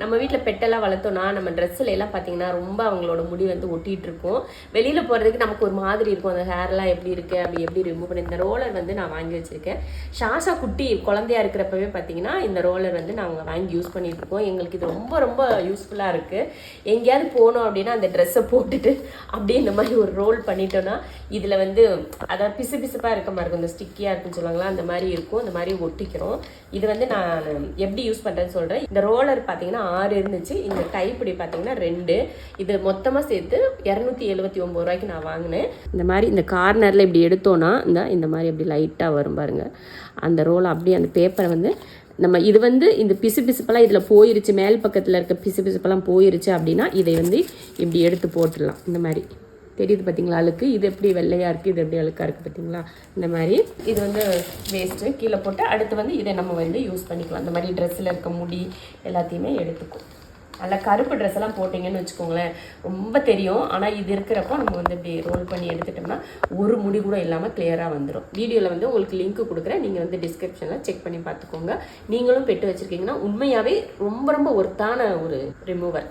நம்ம வீட்டில் பெட்டெல்லாம் வளர்த்தோம்னா நம்ம ட்ரெஸ்ஸில் எல்லாம் பார்த்தீங்கன்னா ரொம்ப அவங்களோட முடி வந்து ஒட்டிகிட்டு இருக்கும். வெளியில் போகிறதுக்கு நமக்கு ஒரு மாதிரி இருக்கும். அந்த ஹேர்லாம் எப்படி இருக்குது, அப்படி எப்படி ரிமூவ் பண்ணி. இந்த ரோலர் வந்து நான் வாங்கி வச்சுருக்கேன். ஷாஷா குட்டி குழந்தையா இருக்கிறப்பவே பார்த்தீங்கன்னா இந்த ரோலர் வந்து நாங்கள் வாங்கி யூஸ் பண்ணிட்டு இருக்கோம். எங்களுக்கு இது ரொம்ப ரொம்ப யூஸ்ஃபுல்லாக இருக்குது. எங்கேயாவது போனோம் அப்படின்னா அந்த ட்ரெஸ்ஸை போட்டுட்டு அப்படியே இந்த மாதிரி ஒரு ரோல் பண்ணிட்டோன்னா இதில் வந்து அதாவது பிசு பிசுப்பாக இருக்க மாதிரி இருக்கும். இந்த ஸ்டிக்கியாக இருக்குன்னு சொல்லுவாங்களா, அந்த மாதிரி இருக்கும். இந்த மாதிரி ஒட்டிக்கிறோம். இது வந்து நான் எப்படி யூஸ் பண்ணுறேன்னு சொல்கிறேன். இந்த ரோலர் பார்த்தீங்கன்னா 6 இருந்துச்சு. இந்த கைப்பிடி பார்த்தீங்கன்னா 2. இது மொத்தமாக சேர்த்து 279 ரூபாய்க்கு நான் வாங்கினேன். இந்த மாதிரி இந்த கார்னரில் இப்படி எடுத்தோன்னா இந்த மாதிரி அப்படி லைட்டாக வரும் பாருங்கள். அந்த ரோலை அப்படியே அந்த பேப்பரை வந்து நம்ம இது வந்து இந்த பிசு பிசுப்பெல்லாம் இதில் போயிருச்சு, மேல் பக்கத்தில் இருக்க பிசு பிசுப்பெல்லாம் போயிருச்சு அப்படின்னா இதை வந்து இப்படி எடுத்து போட்டுடலாம். இந்த மாதிரி தெரியுது பார்த்தீங்களா அழுக்கு. இது எப்படி வெள்ளையாக இருக்குது, இது எப்படி அழுக்காக இருக்குது பார்த்தீங்களா. இந்த மாதிரி இது வந்து வேஸ்ட்டு கீழே போட்டு அடுத்து வந்து இதை நம்ம வந்து யூஸ் பண்ணிக்கலாம். இந்த மாதிரி ட்ரெஸ்ஸில் இருக்க முடி எல்லாத்தையுமே எடுத்துக்கும். நல்லா கருப்பு ட்ரெஸ் எல்லாம் போட்டிங்கன்னு வச்சுக்கோங்களேன் ரொம்ப தெரியும். ஆனால் இது இருக்கிறப்போ நம்ம வந்து இப்படி ரோல் பண்ணி எடுத்துட்டோம்னா ஒரு முடி கூட இல்லாமல் கிளியராக வந்துடும். வீடியோவில் வந்து உங்களுக்கு லிங்க் கொடுக்குறேன். நீங்கள் வந்து டிஸ்கிரிப்ஷனில் செக் பண்ணி பார்த்துக்கோங்க. நீங்களும் பெட்டு வச்சுருக்கீங்கன்னா உண்மையாகவே ரொம்ப ரொம்ப ஒர்த்தான ஒரு ரிமூவர்.